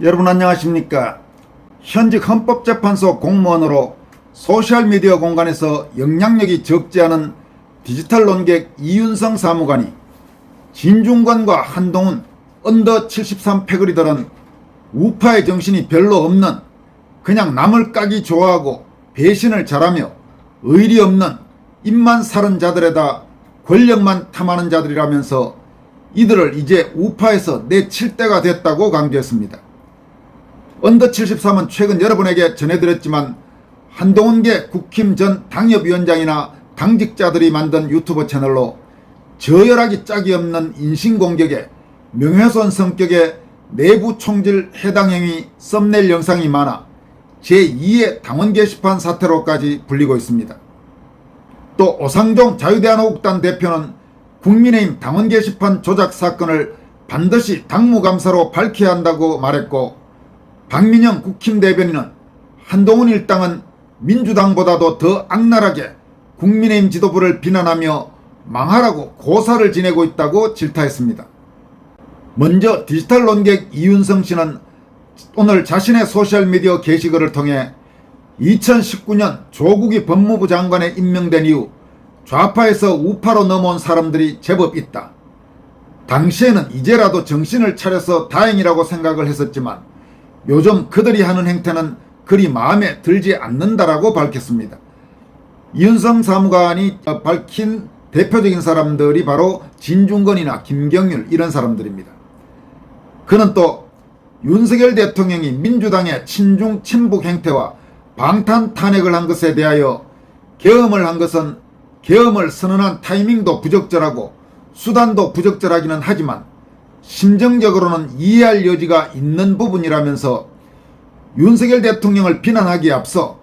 여러분 안녕하십니까. 현직 헌법재판소 공무원으로 소셜미디어 공간에서 영향력이 적지 않은 디지털 논객 이윤성 사무관이 진중권과 한동훈 언더 73 패거리들은 우파의 정신이 별로 없는, 그냥 남을 까기 좋아하고 배신을 잘하며 의리 없는 입만 사른 자들에다 권력만 탐하는 자들이라면서 이들을 이제 우파에서 내칠 때가 됐다고 강조했습니다. 언더 73은 최근 여러분에게 전해드렸지만 한동훈계 국힘 전 당협위원장이나 당직자들이 만든 유튜브 채널로 저열하기 짝이 없는 인신공격에 명예훼손 성격의 내부 총질 해당 행위 썸네일 영상이 많아 제2의 당원 게시판 사태로까지 불리고 있습니다. 또 오상종 자유대한호국당 대표는 국민의힘 당원 게시판 조작 사건을 반드시 당무감사로 밝혀야 한다고 말했고, 박민영 국힘 대변인은 한동훈 일당은 민주당보다도 더 악랄하게 국민의힘 지도부를 비난하며 망하라고 고사를 지내고 있다고 질타했습니다. 먼저 디지털 논객 이윤성 씨는 오늘 자신의 소셜미디어 게시글을 통해 2019년 조국이 법무부 장관에 임명된 이후 좌파에서 우파로 넘어온 사람들이 제법 있다. 당시에는 이제라도 정신을 차려서 다행이라고 생각을 했었지만 요즘 그들이 하는 행태는 그리 마음에 들지 않는다라고 밝혔습니다. 이윤성 사무관이 밝힌 대표적인 사람들이 바로 진중권이나 김경률 이런 사람들입니다. 그는 또 윤석열 대통령이 민주당의 친중 친북 행태와 방탄 탄핵을 한 것에 대하여 계엄을 한 것은 계엄을 선언한 타이밍도 부적절하고 수단도 부적절하기는 하지만 심정적으로는 이해할 여지가 있는 부분이라면서 윤석열 대통령을 비난하기에 앞서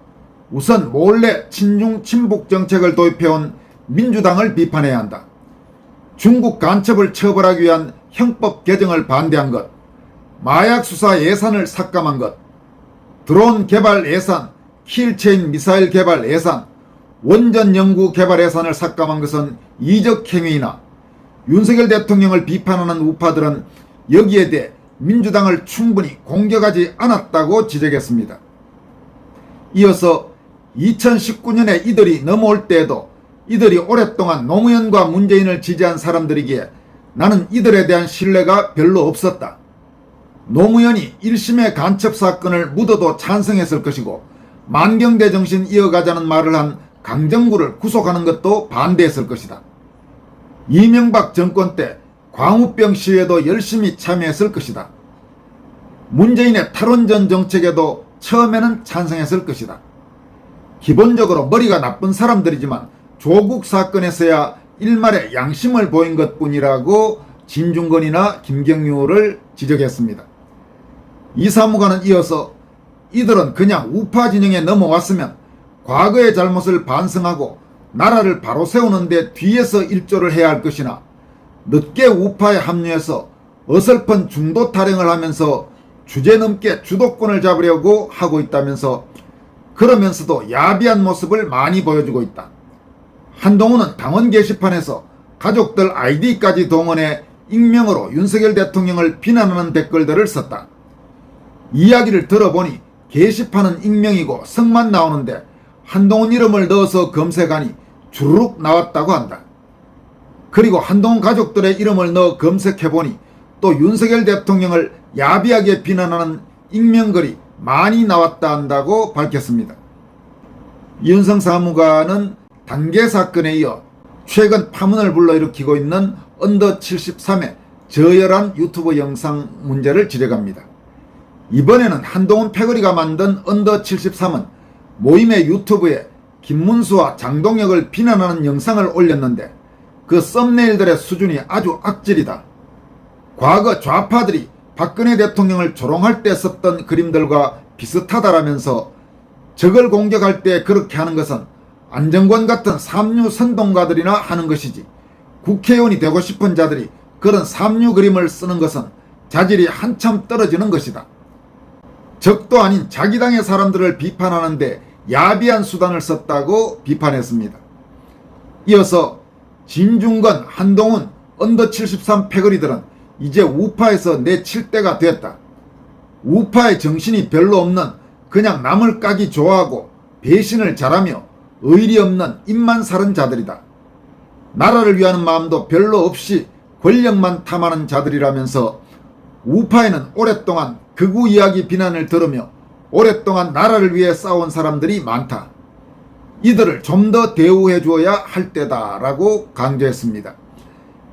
우선 몰래 친중 친북 정책을 도입해온 민주당을 비판해야 한다. 중국 간첩을 처벌하기 위한 형법 개정을 반대한 것, 마약 수사 예산을 삭감한 것, 드론 개발 예산, 킬체인 미사일 개발 예산, 원전 연구 개발 예산을 삭감한 것은 이적 행위이나 윤석열 대통령을 비판하는 우파들은 여기에 대해 민주당을 충분히 공격하지 않았다고 지적했습니다. 이어서 2019년에 이들이 넘어올 때에도 이들이 오랫동안 노무현과 문재인을 지지한 사람들이기에 나는 이들에 대한 신뢰가 별로 없었다. 노무현이 1심의 간첩 사건을 묻어도 찬성했을 것이고 만경대 정신 이어가자는 말을 한 강정구를 구속하는 것도 반대했을 것이다. 이명박 정권 때 광우병 시위에도 열심히 참여했을 것이다. 문재인의 탈원전 정책에도 처음에는 찬성했을 것이다. 기본적으로 머리가 나쁜 사람들이지만 조국 사건에서야 일말의 양심을 보인 것뿐이라고 진중권이나 김경률을 지적했습니다. 이 사무관은 이어서 이들은 그냥 우파 진영에 넘어왔으면 과거의 잘못을 반성하고 나라를 바로 세우는 데 뒤에서 일조를 해야 할 것이나 늦게 우파에 합류해서 어설픈 중도 타령을 하면서 주제넘게 주도권을 잡으려고 하고 있다면서 그러면서도 야비한 모습을 많이 보여주고 있다. 한동훈은 당원 게시판에서 가족들 아이디까지 동원해 익명으로 윤석열 대통령을 비난하는 댓글들을 썼다. 이야기를 들어보니 게시판은 익명이고 성만 나오는데 한동훈 이름을 넣어서 검색하니 주르륵 나왔다고 한다. 그리고 한동훈 가족들의 이름을 넣어 검색해보니 또 윤석열 대통령을 야비하게 비난하는 익명글이 많이 나왔다 한다고 밝혔습니다. 이윤성 사무관은 단계 사건에 이어 최근 파문을 불러일으키고 있는 언더 73의 저열한 유튜브 영상 문제를 지적합니다. 이번에는 한동훈 패거리가 만든 언더 73은 모임의 유튜브에 김문수와 장동혁을 비난하는 영상을 올렸는데 그 썸네일들의 수준이 아주 악질이다. 과거 좌파들이 박근혜 대통령을 조롱할 때 썼던 그림들과 비슷하다라면서 적을 공격할 때 그렇게 하는 것은 안정권 같은 삼류 선동가들이나 하는 것이지 국회의원이 되고 싶은 자들이 그런 삼류 그림을 쓰는 것은 자질이 한참 떨어지는 것이다. 적도 아닌 자기 당의 사람들을 비판하는데 야비한 수단을 썼다고 비판했습니다. 이어서 진중권, 한동훈, 언더 73 패거리들은 이제 우파에서 내칠 때가 됐다. 우파의 정신이 별로 없는 그냥 남을 까기 좋아하고 배신을 잘하며 의리 없는 입만 사른 자들이다. 나라를 위하는 마음도 별로 없이 권력만 탐하는 자들이라면서 우파에는 오랫동안 극우 이야기 비난을 들으며 오랫동안 나라를 위해 싸운 사람들이 많다. 이들을 좀 더 대우해 주어야 할 때다라고 강조했습니다.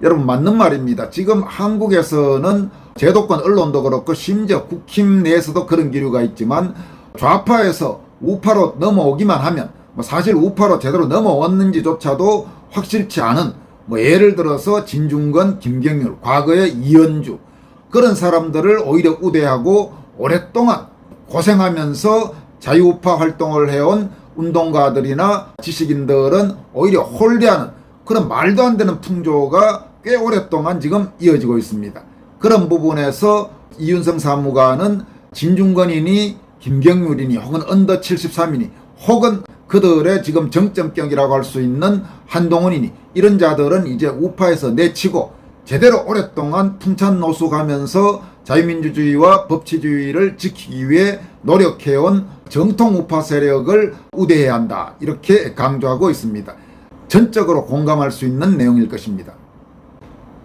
여러분, 맞는 말입니다. 지금 한국에서는 제도권 언론도 그렇고 심지어 국힘 내에서도 그런 기류가 있지만 좌파에서 우파로 넘어오기만 하면 사실 우파로 제대로 넘어왔는지조차도 확실치 않은 예를 들어서 진중권, 김경률, 과거의 이현주 그런 사람들을 오히려 우대하고 오랫동안 고생하면서 자유우파 활동을 해온 운동가들이나 지식인들은 오히려 홀대하는 그런 말도 안 되는 풍조가 꽤 오랫동안 지금 이어지고 있습니다. 그런 부분에서 이윤성 사무관은 진중권이니 김경률이니 혹은 언더 73이니 혹은 그들의 지금 정점격이라고 할 수 있는 한동훈이니 이런 자들은 이제 우파에서 내치고 제대로 오랫동안 풍찬노숙하면서 자유민주주의와 법치주의를 지키기 위해 노력해온 정통 우파 세력을 우대해야 한다. 이렇게 강조하고 있습니다. 전적으로 공감할 수 있는 내용일 것입니다.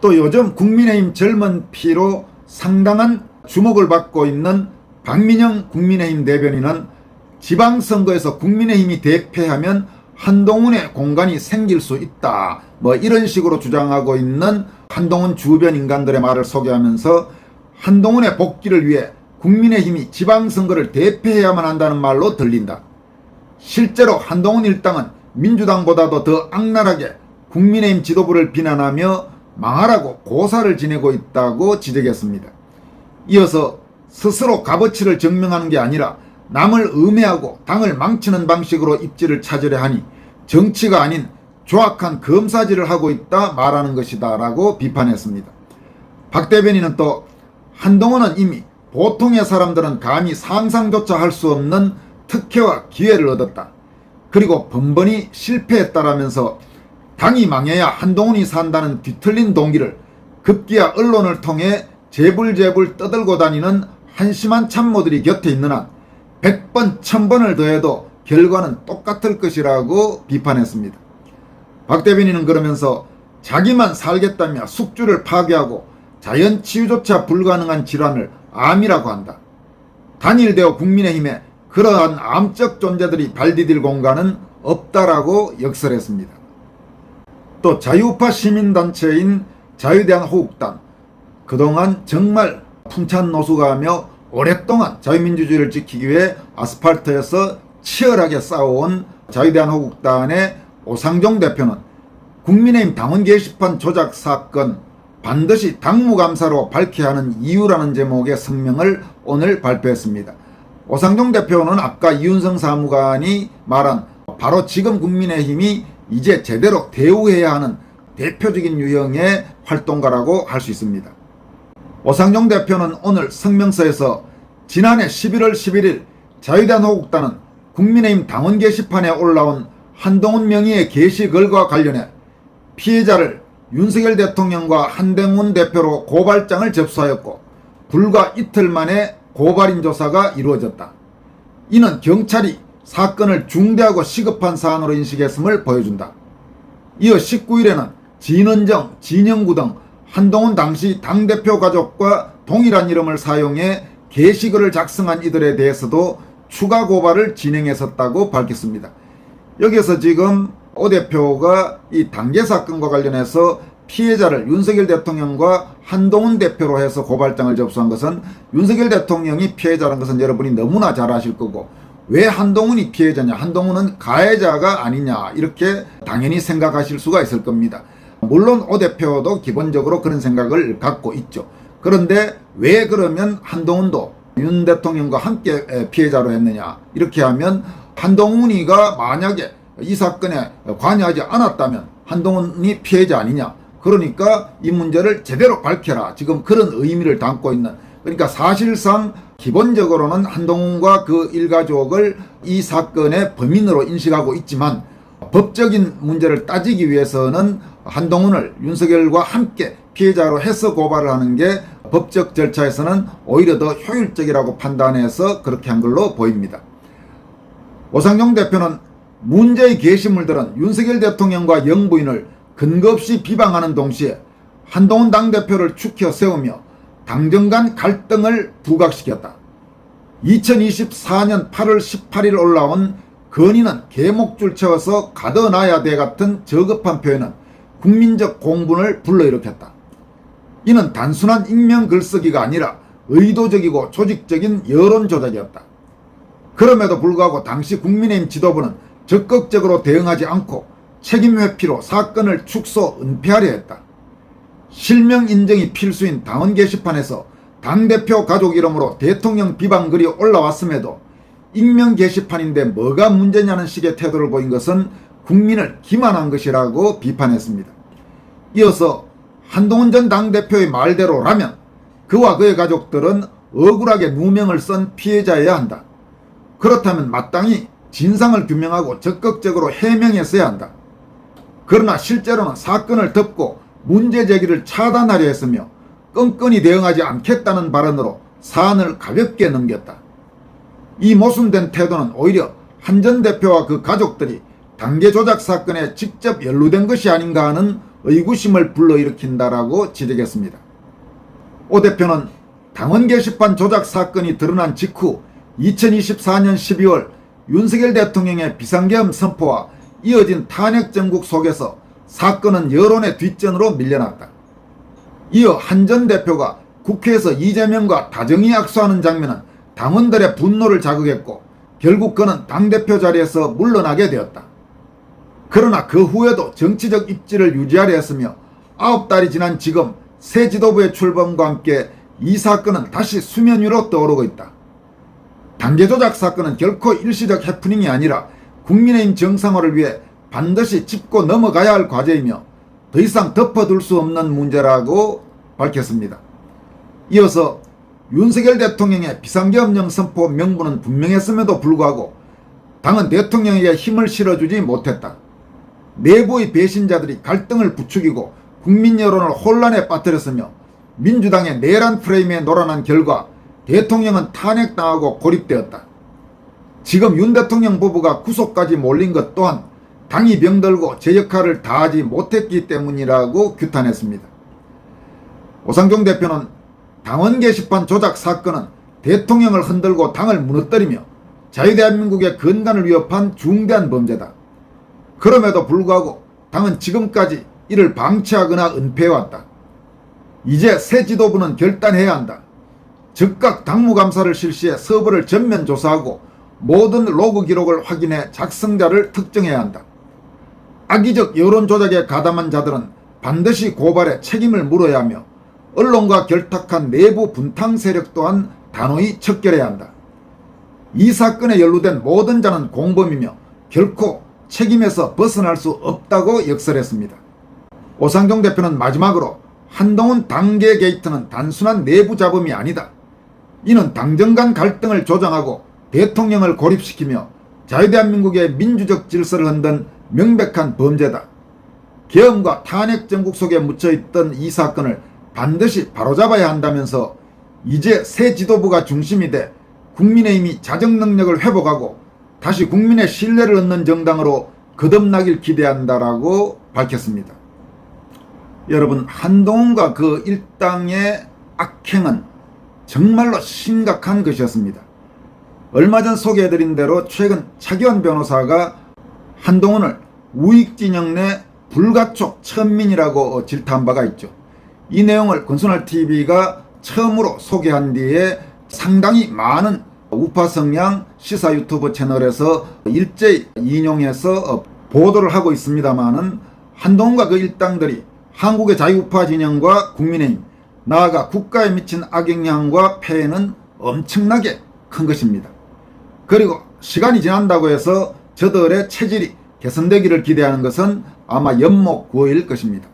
또 요즘 국민의힘 젊은 피로 상당한 주목을 받고 있는 박민영 국민의힘 대변인은 지방선거에서 국민의힘이 대패하면 한동훈의 공간이 생길 수 있다. 이런 식으로 주장하고 있는 한동훈 주변 인간들의 말을 소개하면서 한동훈의 복귀를 위해 국민의힘이 지방선거를 대패해야만 한다는 말로 들린다. 실제로 한동훈 일당은 민주당보다도 더 악랄하게 국민의힘 지도부를 비난하며 망하라고 고사를 지내고 있다고 지적했습니다. 이어서 스스로 값어치를 증명하는 게 아니라 남을 음해하고 당을 망치는 방식으로 입지를 찾으려 하니 정치가 아닌 조악한 검사질을 하고 있다 말하는 것이다 라고 비판했습니다. 박 대변인은 또 한동훈은 이미 보통의 사람들은 감히 상상조차 할 수 없는 특혜와 기회를 얻었다. 그리고 번번이 실패했다라면서 당이 망해야 한동훈이 산다는 뒤틀린 동기를 급기야 언론을 통해 재불재불 떠들고 다니는 한심한 참모들이 곁에 있는 한 100번 1000번을 더해도 결과는 똑같을 것이라고 비판했습니다. 박 대변인은 그러면서 자기만 살겠다며 숙주를 파괴하고 자연치유조차 불가능한 질환을 암이라고 한다. 단일되어 국민의힘에 그러한 암적 존재들이 발디딜 공간은 없다라고 역설했습니다. 또 자유우파 시민단체인 자유대한호국당, 그동안 정말 풍찬노숙하며 오랫동안 자유민주주의를 지키기 위해 아스팔트에서 치열하게 싸워온 자유대한호국당의 오상종 대표는 국민의힘 당원 게시판 조작 사건 반드시 당무감사로 밝혀야 하는 이유라는 제목의 성명을 오늘 발표했습니다. 오상종 대표는 아까 이윤성 사무관이 말한 바로 지금 국민의힘이 이제 제대로 대우해야 하는 대표적인 유형의 활동가라고 할 수 있습니다. 오상종 대표는 오늘 성명서에서 지난해 11월 11일 자유대한호국당은 국민의힘 당원 게시판에 올라온 한동훈 명의의 게시글과 관련해 피해자를 윤석열 대통령과 한동훈 대표로 고발장을 접수하였고 불과 이틀 만에 고발인 조사가 이루어졌다. 이는 경찰이 사건을 중대하고 시급한 사안으로 인식했음을 보여준다. 이어 19일에는 진원정, 진영구 등 한동훈 당시 당대표 가족과 동일한 이름을 사용해 게시글을 작성한 이들에 대해서도 추가 고발을 진행했었다고 밝혔습니다. 여기서 지금 오 대표가 이 당계 사건과 관련해서 피해자를 윤석열 대통령과 한동훈 대표로 해서 고발장을 접수한 것은 윤석열 대통령이 피해자라는 것은 여러분이 너무나 잘 아실 거고, 왜 한동훈이 피해자냐, 한동훈은 가해자가 아니냐, 이렇게 당연히 생각하실 수가 있을 겁니다. 물론 오 대표도 기본적으로 그런 생각을 갖고 있죠. 그런데 왜 그러면 한동훈도 윤 대통령과 함께 피해자로 했느냐, 이렇게 하면 한동훈이가 만약에 이 사건에 관여하지 않았다면 한동훈이 피해자 아니냐, 그러니까 이 문제를 제대로 밝혀라, 지금 그런 의미를 담고 있는, 그러니까 사실상 기본적으로는 한동훈과 그 일가족을 이 사건의 범인으로 인식하고 있지만 법적인 문제를 따지기 위해서는 한동훈을 윤석열과 함께 피해자로 해서 고발을 하는 게 법적 절차에서는 오히려 더 효율적이라고 판단해서 그렇게 한 걸로 보입니다. 오상종 대표는 문제의 게시물들은 윤석열 대통령과 영부인을 근거 없이 비방하는 동시에 한동훈 당대표를 축혀 세우며 당정 간 갈등을 부각시켰다. 2024년 8월 18일 올라온 건의는 개목줄 채워서 가둬놔야 돼 같은 저급한 표현은 국민적 공분을 불러일으켰다. 이는 단순한 익명 글쓰기가 아니라 의도적이고 조직적인 여론 조작이었다. 그럼에도 불구하고 당시 국민의힘 지도부는 적극적으로 대응하지 않고 책임 회피로 사건을 축소 은폐하려 했다. 실명 인정이 필수인 당원 게시판에서 당대표 가족 이름으로 대통령 비방글이 올라왔음에도 익명 게시판인데 뭐가 문제냐는 식의 태도를 보인 것은 국민을 기만한 것이라고 비판했습니다. 이어서 한동훈 전 당대표의 말대로라면 그와 그의 가족들은 억울하게 누명을 쓴 피해자여야 한다. 그렇다면 마땅히 진상을 규명하고 적극적으로 해명했어야 한다. 그러나 실제로는 사건을 덮고 문제 제기를 차단하려 했으며 끈끈이 대응하지 않겠다는 발언으로 사안을 가볍게 넘겼다. 이 모순된 태도는 오히려 한 전 대표와 그 가족들이 당계 조작 사건에 직접 연루된 것이 아닌가 하는 의구심을 불러일으킨다라고 지적했습니다. 오 대표는 당원 게시판 조작 사건이 드러난 직후 2024년 12월 윤석열 대통령의 비상계엄 선포와 이어진 탄핵 정국 속에서 사건은 여론의 뒷전으로 밀려났다. 이어 한 전 대표가 국회에서 이재명과 다정히 악수하는 장면은 당원들의 분노를 자극했고 결국 그는 당대표 자리에서 물러나게 되었다. 그러나 그 후에도 정치적 입지를 유지하려 했으며 9달이 지난 지금 새 지도부의 출범과 함께 이 사건은 다시 수면 위로 떠오르고 있다. 당계 조작 사건은 결코 일시적 해프닝이 아니라 국민의힘 정상화를 위해 반드시 짚고 넘어가야 할 과제이며 더 이상 덮어둘 수 없는 문제라고 밝혔습니다. 이어서 윤석열 대통령의 비상계엄령 선포 명분은 분명했음에도 불구하고 당은 대통령에게 힘을 실어주지 못했다. 내부의 배신자들이 갈등을 부추기고 국민 여론을 혼란에 빠뜨렸으며 민주당의 내란 프레임에 놀아난 결과 대통령은 탄핵당하고 고립되었다. 지금 윤 대통령 부부가 구속까지 몰린 것 또한 당이 병들고 제 역할을 다하지 못했기 때문이라고 규탄했습니다. 오상종 대표는 당원 게시판 조작 사건은 대통령을 흔들고 당을 무너뜨리며 자유대한민국의 건강을 위협한 중대한 범죄다. 그럼에도 불구하고 당은 지금까지 이를 방치하거나 은폐해왔다. 이제 새 지도부는 결단해야 한다. 즉각 당무감사를 실시해 서버를 전면 조사하고 모든 로그 기록을 확인해 작성자를 특정해야 한다. 악의적 여론 조작에 가담한 자들은 반드시 고발해 책임을 물어야 하며 언론과 결탁한 내부 분탕 세력 또한 단호히 척결해야 한다. 이 사건에 연루된 모든 자는 공범이며 결코 책임에서 벗어날 수 없다고 역설했습니다. 오상종 대표는 마지막으로 한동훈 당계 게이트는 단순한 내부 잡음이 아니다. 이는 당정 간 갈등을 조장하고 대통령을 고립시키며 자유대한민국의 민주적 질서를 흔든 명백한 범죄다. 계엄과 탄핵 정국 속에 묻혀있던 이 사건을 반드시 바로잡아야 한다면서 이제 새 지도부가 중심이 돼 국민의힘이 자정 능력을 회복하고 다시 국민의 신뢰를 얻는 정당으로 거듭나길 기대한다라고 밝혔습니다. 여러분, 한동훈과 그 일당의 악행은 정말로 심각한 것이었습니다. 얼마 전 소개해드린 대로 최근 차기원 변호사가 한동훈을 우익진영 내 불가촉 천민이라고 질타한 바가 있죠. 이 내용을 권순할TV가 처음으로 소개한 뒤에 상당히 많은 우파 성향 시사 유튜브 채널에서 일제히 인용해서 보도를 하고 있습니다마는 한동훈과 그 일당들이 한국의 자유우파 진영과 국민의힘, 나아가 국가에 미친 악영향과 폐해는 엄청나게 큰 것입니다. 그리고 시간이 지난다고 해서 저들의 체질이 개선되기를 기대하는 것은 아마 연목구호일 것입니다.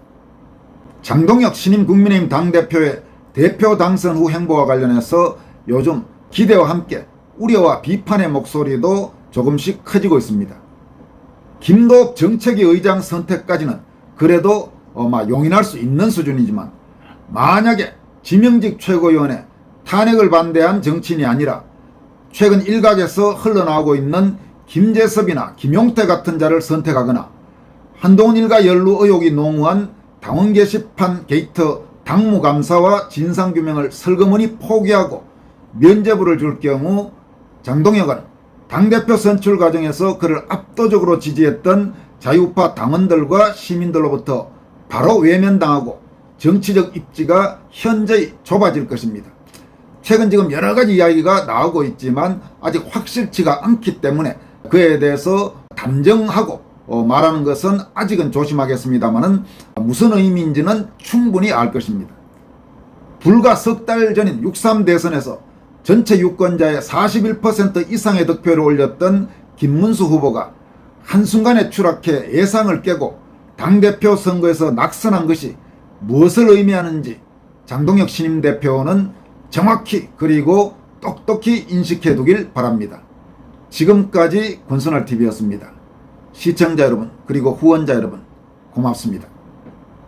장동혁 신임 국민의힘 당대표의 대표 당선 후 행보와 관련해서 요즘 기대와 함께 우려와 비판의 목소리도 조금씩 커지고 있습니다. 김도읍 정책위 의장 선택까지는 그래도 용인할 수 있는 수준이지만 만약에 지명직 최고위원회 탄핵을 반대한 정치인이 아니라 최근 일각에서 흘러나오고 있는 김재섭이나 김용태 같은 자를 선택하거나 한동훈 일가 연루 의혹이 농후한 당원 게시판 게이트 당무감사와 진상규명을 설거머니 포기하고 면죄부를 줄 경우 장동혁은 당대표 선출 과정에서 그를 압도적으로 지지했던 자유파 당원들과 시민들로부터 바로 외면당하고 정치적 입지가 현저히 좁아질 것입니다. 최근 지금 여러 가지 이야기가 나오고 있지만 아직 확실치가 않기 때문에 그에 대해서 단정하고 말하는 것은 아직은 조심하겠습니다만은 무슨 의미인지는 충분히 알 것입니다. 불과 석 달 전인 6.3 대선에서 전체 유권자의 41% 이상의 득표를 올렸던 김문수 후보가 한순간에 추락해 예상을 깨고 당대표 선거에서 낙선한 것이 무엇을 의미하는지 장동혁 신임 대표는 정확히 그리고 똑똑히 인식해 두길 바랍니다. 지금까지 권순할TV였습니다. 시청자 여러분 그리고 후원자 여러분 고맙습니다.